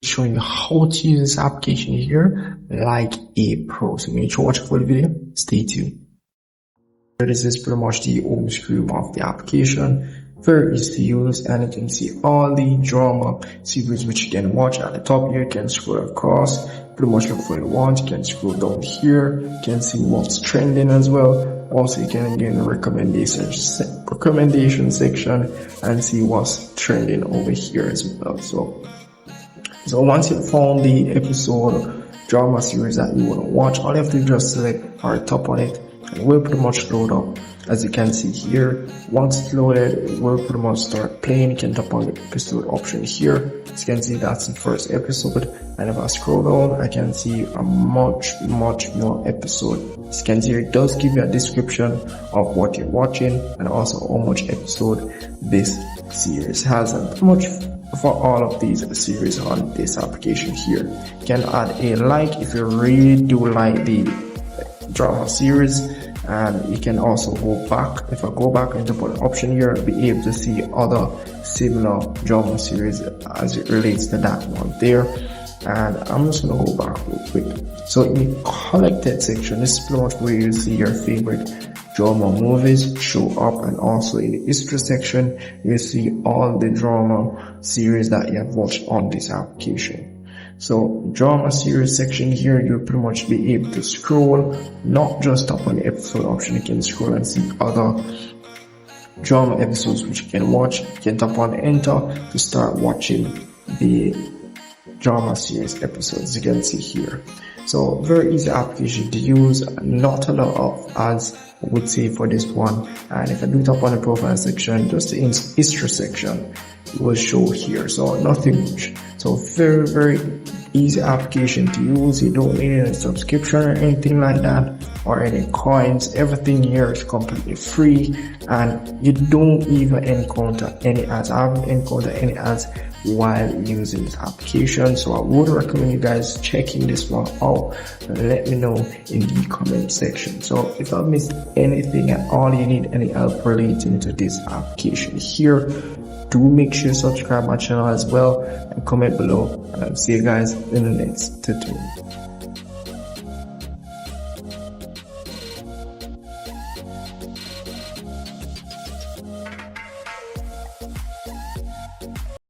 showing you how to use this application here like a pro. So make sure to watch the full video. Stay tuned. This is pretty much the home screen of the application. Very easy to use, and you can see all the drama series which you can watch. At the top here, you can scroll across, pretty much look for the one. You can scroll down here, you can see what's trending as well. Also, you can get in the recommendation section and see what's trending over here as well. So once you've found the episode drama series that you want to watch, all you have to do is just select or tap on it, and it will pretty much load up. As you can see here, once it's loaded, it will pretty much start playing. You can tap on the episode option here. As you can see, that's the first episode, and if I scroll down, I can see a much more episode. As you can see, it does give you a description of what you're watching and also how much episode this series has, and pretty much for all of these series on this application here. You can add a like if you really do like the drama series, and you can also go back. If I go back into the option here, I'll be able to see other similar drama series as it relates to that one there. And I'm just gonna go back real quick. So in the collected section, this is pretty much where you see your favorite drama movies show up, and also in the history section you see all the drama series that you have watched on this application. So drama series section here, you'll pretty much be able to scroll, not just tap on the episode option. You can scroll and see other drama episodes which you can watch. You can tap on enter to start watching the drama series episodes, you can see here. So very easy application to use, not a lot of ads I would say for this one. And if I do tap on the profile section, just the history section will show here, so nothing much. So very easy application to use. You don't need any subscription or anything like that, or any coins. Everything here is completely free, and you don't even encounter any ads. I haven't encountered any ads while using this application, so I would recommend you guys checking this one out and let me know in the comment section. So if I've missed anything at all, you need any help relating to this application here, do make sure you subscribe my channel as well and comment below, and I'll see you guys in the next tutorial.